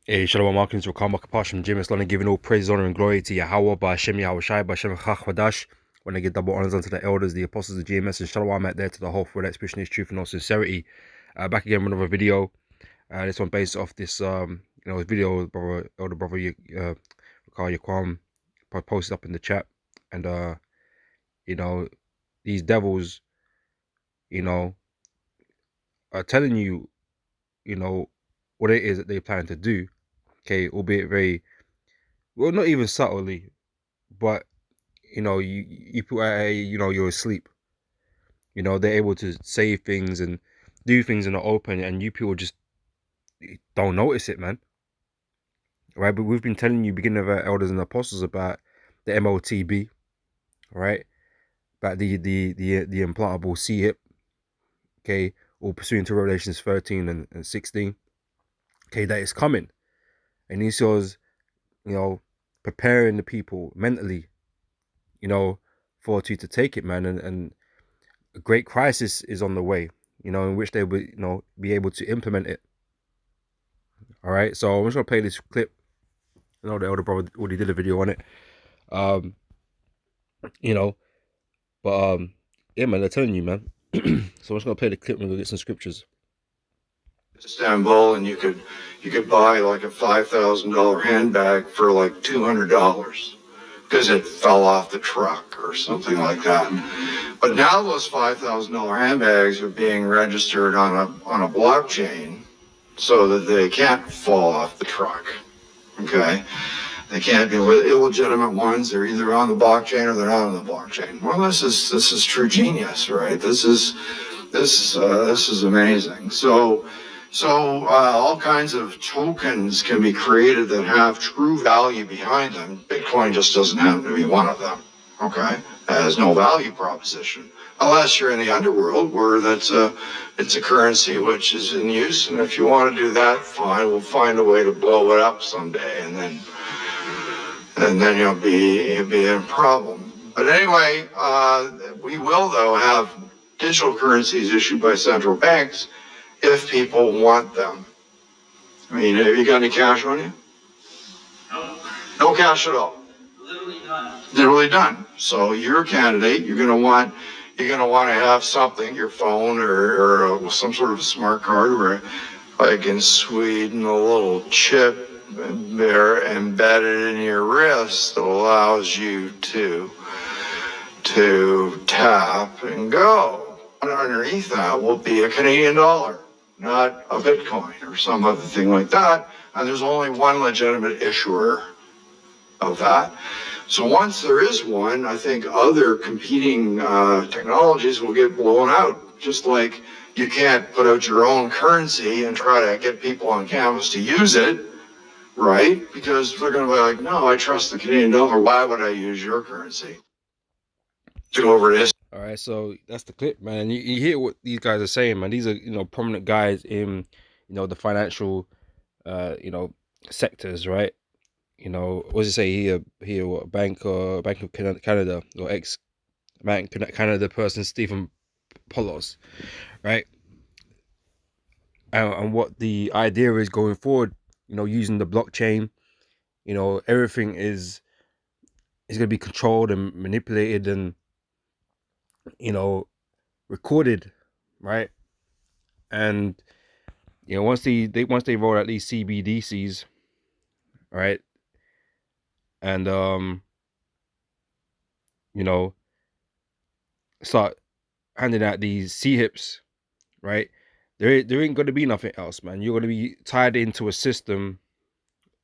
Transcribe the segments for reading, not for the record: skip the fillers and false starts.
Hey, Shalom Markin to Kama Kapashim Jim Islam, giving all praise, honor, and glory to Yahweh, Ba'ashem Yahushai, Ba'ashem Chachwadash. When I give double honors unto the elders, the apostles of GMS, and Shalom out there to the whole for that expression is truth and all sincerity. Back again with another video. This one based off this video brother, elder brother Rakal Yaquam posted up in the chat. And these devils, are telling you, what it is that they plan to do. Okay, albeit very well, not even subtly, but you put you're asleep. They're able to say things and do things in the open, and you people just don't notice it, man. Right? But we've been telling you, beginning of our elders and apostles, about the MOTB, right? About the implantable C hip, okay, all pursuant to Revelations 13 and 16, okay, that is coming, and he says, preparing the people mentally, for to take it, man, and a great crisis is on the way, in which they will, be able to implement it. All right, so I'm just gonna play this clip. The elder brother already did a video on it. Um, you know, but yeah, man, they're telling you, man. So I'm just gonna play the clip and we'll get some scriptures. Istanbul, and you could buy like a $5,000 handbag for like $200 because it fell off the truck or something like that. But now those $5,000 handbags are being registered on a blockchain so that they can't fall off the truck. Okay, they can't be illegitimate ones. They're either on the blockchain or they're not on the blockchain. Well, this is true genius, right? This is amazing. So all kinds of tokens can be created that have true value behind them. Bitcoin just doesn't happen to be one of them. Okay, it has no value proposition unless you're in the underworld where it's a currency which is in use. And if you want to do that, fine. We'll find a way to blow it up someday, and then you'll be in a problem. But anyway, we will though have digital currencies issued by central banks if people want them. I mean, have you got any cash on you? No. No cash at all. Literally none. Literally none. So you're a candidate. You're gonna want to have something, your phone or some sort of a smart card, or like in Sweden, a little chip there embedded in your wrist that allows you to tap and go. And underneath that will be a Canadian dollar, not a Bitcoin or some other thing like that. And there's only one legitimate issuer of that. So once there is one, I think other competing technologies will get blown out. Just like you can't put out your own currency and try to get people on campus to use it, right? Because they're going to be like, no, I trust the Canadian dollar. Why would I use your currency? To go over this. All right, so that's the clip, man. You hear what these guys are saying, man. These are prominent guys in the financial sectors, right? What does it say here? What Bank of Canada or ex Bank of Canada person Stephen Polos, right? And what the idea is going forward, using the blockchain, everything is going to be controlled and manipulated and recorded, right? And once they roll out these CBDCs, right, and start handing out these C hips, right, there ain't going to be nothing else, man. You're going to be tied into a system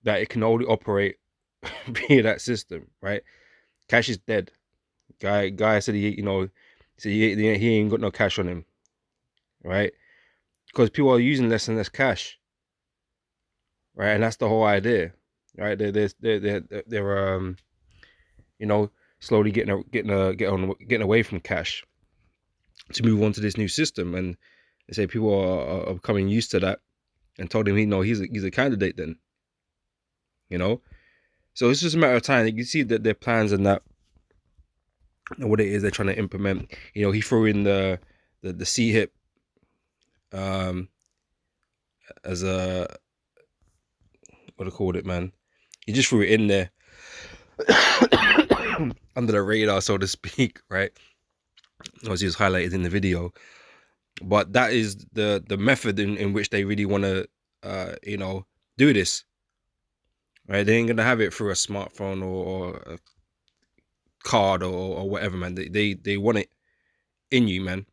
that it can only operate via that system, right? Cash is dead. Guy said he ain't got no cash on him, right? Because people are using less and less cash, right? And that's the whole idea, right? They're slowly getting away from cash to move on to this new system, and they say people are becoming used to that, and told him he's a candidate then, So it's just a matter of time. You can see that their plans and that, and what it is they're trying to implement. He threw in the C hip as a what I called it, man. He just threw it in there under the radar, so to speak, right? As he was highlighted in the video. But that is the method in which they really want to, do this, right? They ain't gonna have it through a smartphone or a card or whatever, man. They want it in you, man.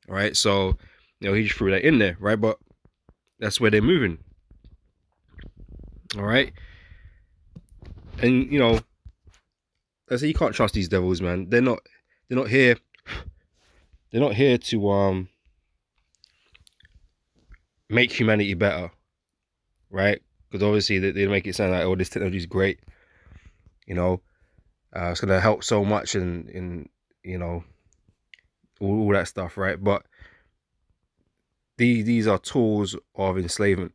All right, so he just threw that in there, right? But that's where they're moving. All right, and I say you can't trust these devils, man. They're not here. They're not here to make humanity better, right? Because obviously they make it sound like, oh, this technology is great. It's gonna help so much in all that stuff, right? But these are tools of enslavement,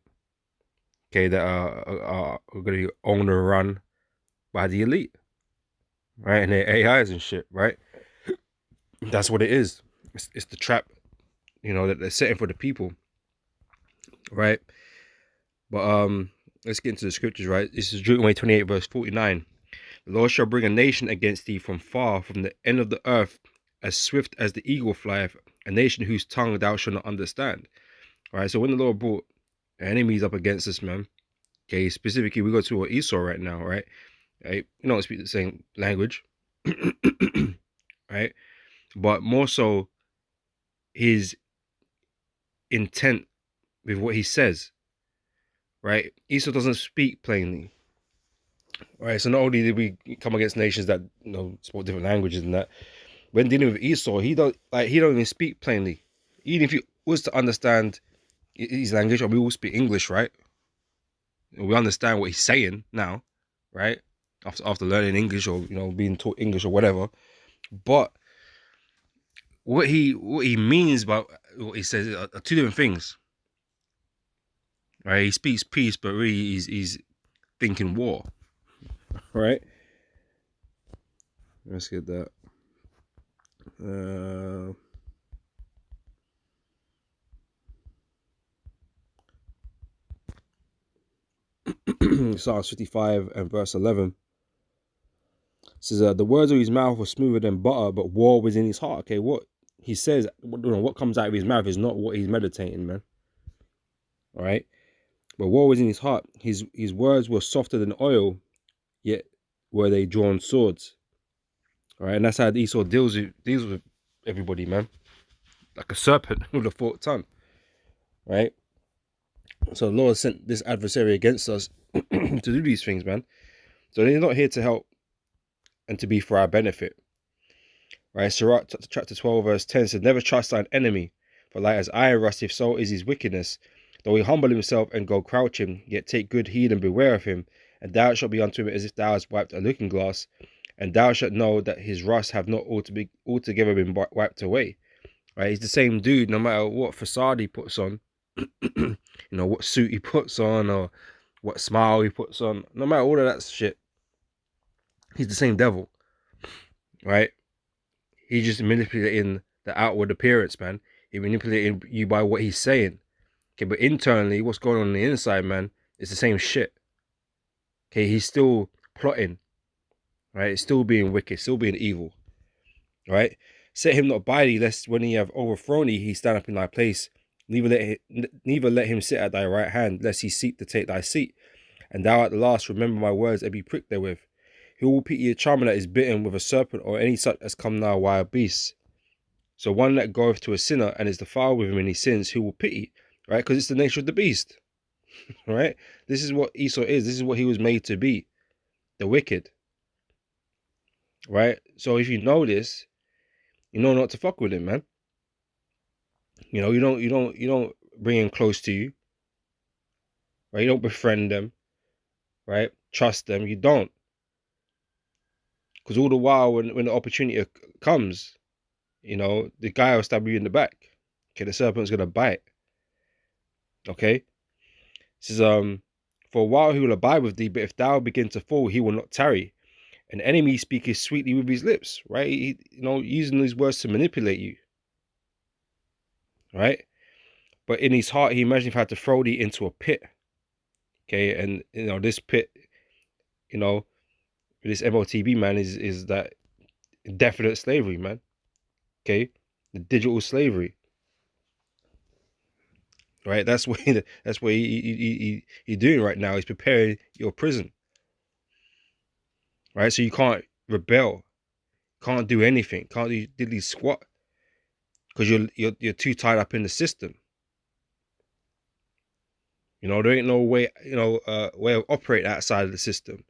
okay, that are going to be owned and run by the elite, right? And their AIs and shit, right? That's what it is. It's the trap, that they're setting for the people, right? But let's get into the scriptures, right? This is Deuteronomy 28, verse 49. The Lord shall bring a nation against thee from far, from the end of the earth, as swift as the eagle flieth, a nation whose tongue thou shalt not understand. All right, so when the Lord brought enemies up against us, man, okay, specifically we go to Esau right now, right? Right? We don't speak the same language, right? But more so his intent with what he says, right? Esau doesn't speak plainly, right? So not only did we come against nations that spoke different languages and that, when dealing with Esau, he don't even speak plainly. Even if you was to understand his language, or we all speak English, right? We understand what he's saying now, right? After learning English or being taught English or whatever, but what he means by what he says are two different things, right? He speaks peace, but really he's thinking war, right? Let's get that. Psalms 55 and verse 11 says, the words of his mouth were smoother than butter, but war was in his heart. Okay, what he says, what comes out of his mouth is not what he's meditating, man. All right, but war was in his heart. His words were softer than oil, yet were they drawn swords. All right, and that's how Esau deals with everybody, man, like a serpent with a forked tongue. Right. So the Lord sent this adversary against us to do these things, man. So they're not here to help and to be for our benefit. Right. Sirach chapter 12 verse 10 says, never trust thine enemy, for like as iron rusteth, so is his wickedness. Though he humble himself and go crouching, yet take good heed and beware of him. And thou shalt be unto him as if thou hast wiped a looking glass. And thou shalt know that his rust have not altogether been wiped away. Right? He's the same dude, no matter what facade he puts on, what suit he puts on, or what smile he puts on, no matter all of that shit, he's the same devil, right? He's just manipulating the outward appearance, man. He's manipulating you by what he's saying. Okay, but internally, what's going on the inside, man, it's the same shit. Okay, he's still plotting, right? It's still being wicked, still being evil, right? Set him not by thee, lest when he have overthrown thee, he stand up in thy place. Neither let him sit at thy right hand, lest he seek to take thy seat. And thou at the last remember my words and be pricked therewith. Who will pity a charmer that is bitten with a serpent, or any such as come now wild beasts? So one that goeth to a sinner and is defiled with him in his sins, who will pity? Right? Because it's the nature of the beast. Right? This is what Esau is. This is what he was made to be. The wicked. Right? So if you know this, you know not to fuck with him, man. You don't bring him close to you. Right? You don't befriend them. Right? Trust them. You don't. Because all the while when the opportunity comes, the guy will stab you in the back. Okay, the serpent's gonna bite. Okay? It says, for a while he will abide with thee, but if thou begin to fall, he will not tarry. An enemy speaketh sweetly with his lips, right? Using these words to manipulate you. Right? But in his heart he imagineth how to throw thee into a pit. Okay, and this pit, this MOTB, man, is that definite slavery, man. Okay, the digital slavery. Right, that's what he's doing right now. He's preparing your prison. Right, so you can't rebel, can't do anything, can't do diddly squat because you're too tied up in the system. There ain't no way way of operating outside of the system.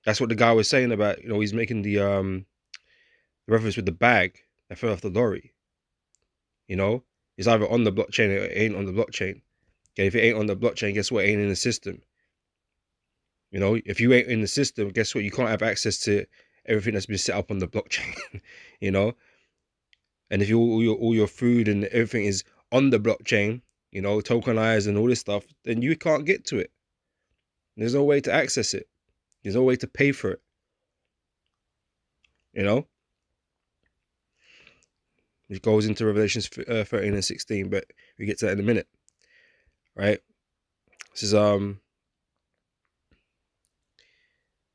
That's what the guy was saying about. He's making the reference with the bag that fell off the lorry. It's either on the blockchain or it ain't on the blockchain. Okay, if it ain't on the blockchain, guess what? It ain't in the system. If you ain't in the system, guess what? You can't have access to everything that's been set up on the blockchain. And if all your food and everything is on the blockchain, tokenized and all this stuff, then you can't get to it. There's no way to access it. There's no way to pay for it. It goes into Revelations 13 and 16, but we get to that in a minute. Right? This is an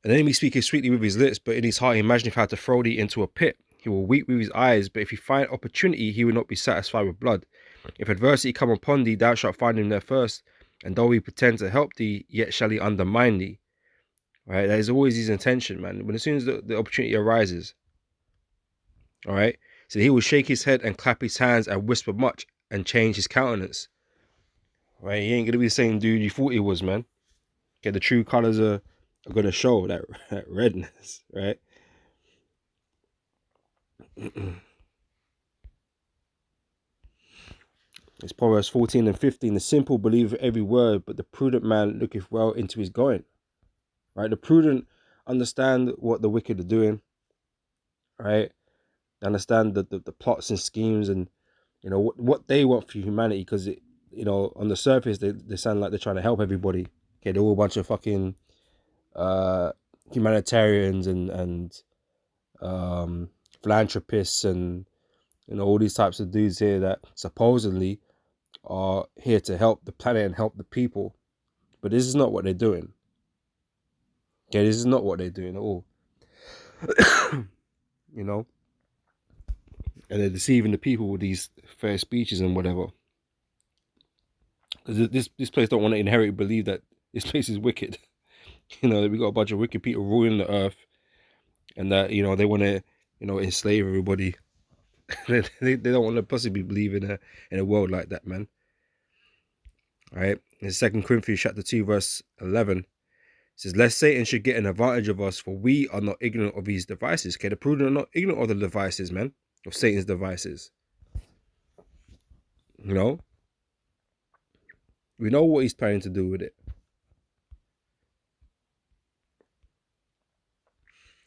enemy speaking sweetly with his lips, but in his heart he imagineth how to throw thee into a pit. He will weep with his eyes, but if he find opportunity, he will not be satisfied with blood. If adversity come upon thee, thou shalt find him there first. And though he pretend to help thee, yet shall he undermine thee. Right? That is always his intention, man. As soon as the opportunity arises, all right. So he will shake his head and clap his hands and whisper much and change his countenance. Right? He ain't gonna be the same dude you thought he was, man. Okay, the true colors are gonna show that redness, right? It's Proverbs 14 and 15. The simple believeth every word, but the prudent man looketh well into his going. Right? The prudent understand what the wicked are doing. Right? They understand the plots and schemes and what they want for humanity, because on the surface they sound like they're trying to help everybody. Okay, they're all a bunch of fucking humanitarians and philanthropists and all these types of dudes here that supposedly are here to help the planet and help the people, but this is not what they're doing. Okay, this is not what they're doing at all. And they're deceiving the people with these fair speeches and whatever. Because this place don't want to inherently believe that this place is wicked. We got a bunch of wicked people ruling the earth, and that they want to enslave everybody. they don't want to possibly believe in a world like that, man. All right. In 2 Corinthians chapter 2 verse 11, it says, lest Satan should get an advantage of us, for we are not ignorant of his devices. Okay, the prudent are not ignorant of the devices, man, of Satan's devices. We know what he's planning to do with it.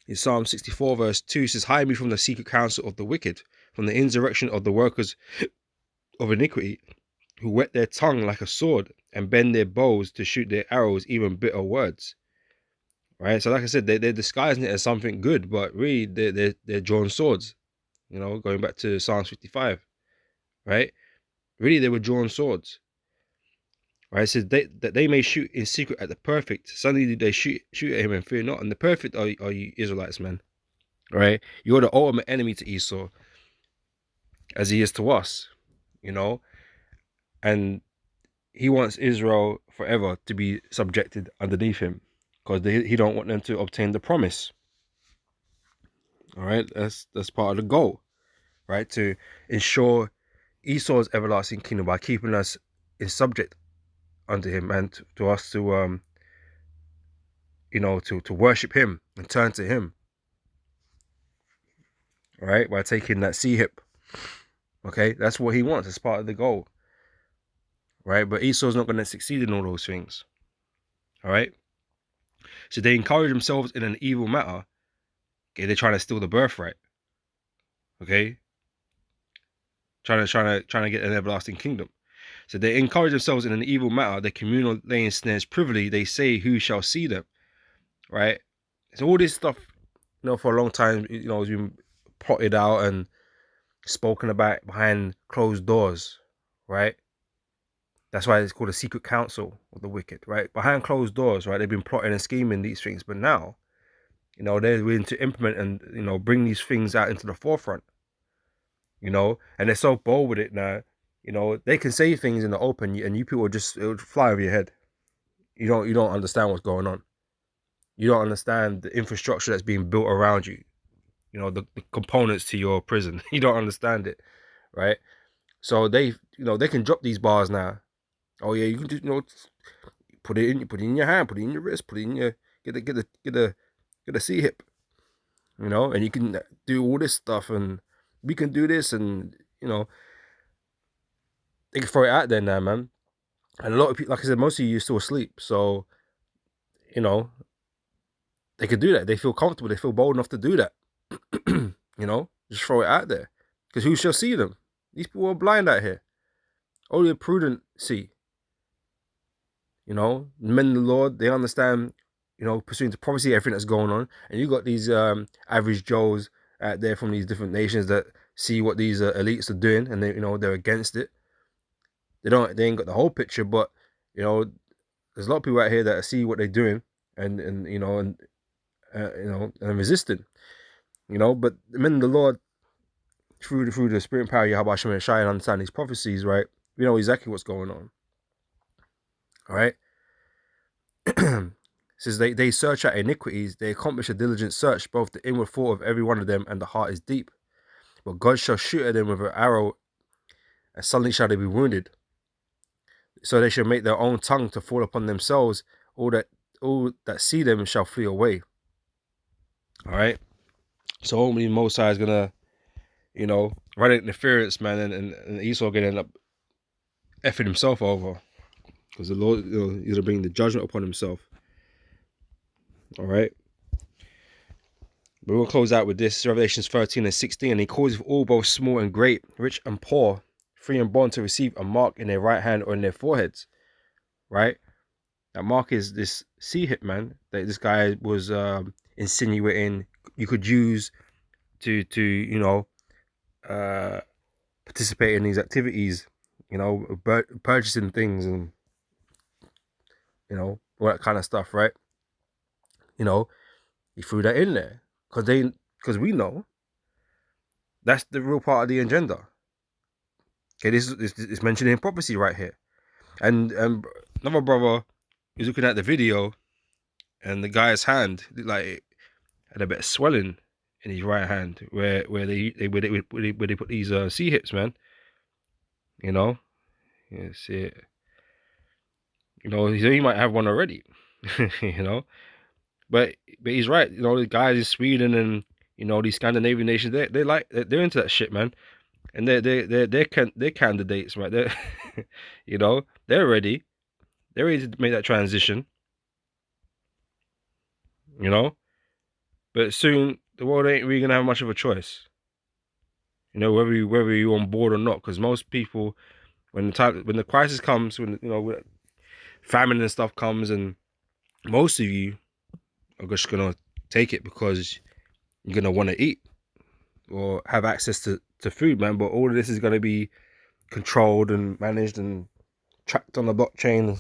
In Psalm 64 verse 2, it says, hide me from the secret counsel of the wicked, from the insurrection of the workers of iniquity, who whet their tongue like a sword and bend their bows to shoot their arrows, even bitter words. Right? So like I said, they're disguising it as something good, but really they're drawn swords. Going back to Psalm 55. Right? Really, they were drawn swords. Right? It says that they may shoot in secret at the perfect. Suddenly they shoot at him and fear not. And the perfect are you Israelites, man. Right? You're the ultimate enemy to Esau, as he is to us. And he wants Israel forever to be subjected underneath him, because he don't want them to obtain the promise. All right, that's part of the goal, right? To ensure Esau's everlasting kingdom by keeping us in subject under him, and to us to to worship him and turn to him. All right, by taking that sea hip. Okay, that's what he wants as part of the goal. Right, but Esau's not going to succeed in all those things. All right, so they encourage themselves in an evil matter. Okay, they're trying to steal the birthright. Okay, trying to get an everlasting kingdom. So they encourage themselves in an evil matter. They communal laying snares privily. They say, who shall see them? Right. So all this stuff, for a long time, has been plotted out and spoken about behind closed doors. Right. That's why it's called a secret council of the wicked, right? Behind closed doors, right? They've been plotting and scheming these things, but now, they're willing to implement and bring these things out into the forefront. And they're so bold with it now. They can say things in the open, and you people just it would fly over your head. You don't understand what's going on. You don't understand the infrastructure that's being built around you. The components to your prison. You don't understand it, right? So they can drop these bars now. Oh yeah, you can just put it in your hand, put it in your wrist, put it in your get a C hip, and you can do all this stuff, and we can do this, and they can throw it out there now, man. And a lot of people, like I said, most of you are still asleep, so they can do that. They feel comfortable. They feel bold enough to do that. Just throw it out there, because who shall see them? These people are blind out here. Only the prudent see. Men of the Lord, they understand, pursuing to prophecy, everything that's going on. And you got these average Joes out there from these different nations that see what these elites are doing, and they're against it. They ain't got the whole picture, but there's a lot of people out here that see what they're doing, and resisting. But the men of the Lord, through the spirit and power of Yahweh Hashem and Shai, and understand these prophecies, right? We know exactly what's going on. All right. Says they search out iniquities, they accomplish a diligent search, both the inward thought of every one of them and the heart is deep. But God shall shoot at them with an arrow, and suddenly shall they be wounded. So they shall make their own tongue to fall upon themselves. All that see them shall flee away. All right. So only Most High is gonna, run interference, man, and Esau gonna end up effing himself over, because the Lord, he's gonna bring the judgment upon himself. All right. But we'll close out with this. Revelations 13 and 16. And he causes all, both small and great, rich and poor, free and bond, to receive a mark in their right hand or in their foreheads. Right? That mark is this sea hit, man, that this guy was insinuating you could use to participate in these activities, purchasing things and all that kind of stuff, right? He threw that in there because we know that's the real part of the agenda. Okay, this is mentioned in prophecy right here. And another brother was looking at the video, and the guy's hand like had a bit of swelling in his right hand where they put these sea hips, man. Yeah, see it. He might have one already. But he's right. The guys in Sweden and these Scandinavian nations, they're into that shit, man. And they're candidates, right? They're ready. They're ready to make that transition. But soon the world ain't really gonna have much of a choice. Whether you're on board or not, because most people, when the crisis comes, when famine and stuff comes, and most of you are just gonna take it because you're gonna want to eat or have access to food, man. But all of this is gonna be controlled and managed and tracked on the blockchain,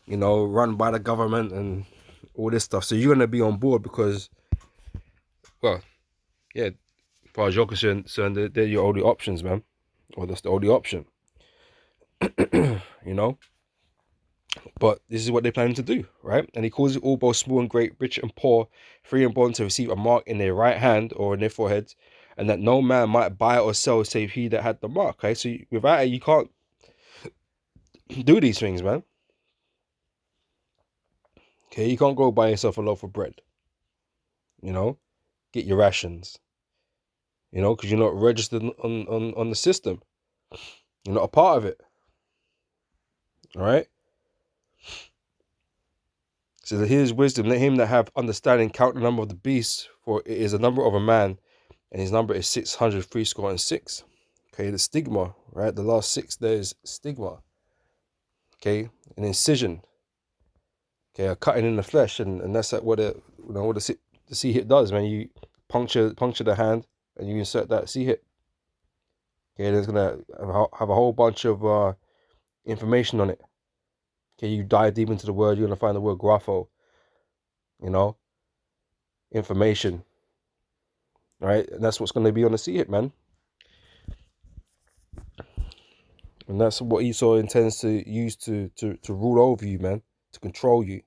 run by the government and all this stuff. So you're gonna be on board because, well, yeah, as far as you're concerned, they're your only options, man, or that's the only option. But this is what they plan to do, right? And he calls it all, both small and great, rich and poor, free and bond, to receive a mark in their right hand or in their foreheads, and that no man might buy or sell save he that had the mark. Okay, so without it, you can't do these things, man. Okay, you can't go buy yourself a loaf of bread. Get your rations. Because you're not registered on the system. You're not a part of it. All right. So here's wisdom. Let him that have understanding count the number of the beast, for it is the number of a man, and his number is 666. Okay, the stigma, right? The last 6 there is stigma. Okay, an incision. Okay, a cutting in the flesh, and that's what the C hip does, man. You puncture the hand, and you insert that C hip. Okay, there's gonna have a whole bunch of information on it. Okay, you dive deep into the word, you're gonna find the word grapho. You know, information, right? And that's what's gonna be on the Sea Hit, man. And that's what Esau intends to use to rule over you, man, to control you.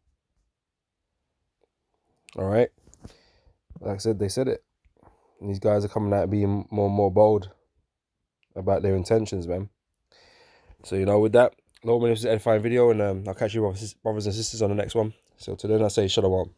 All right. Like I said, they said it. And these guys are coming out being more and more bold about their intentions, man. So, you know, with that, Lord, this is an edifying video, and I'll catch you brothers and sisters on the next one. So, till then, I say shalom.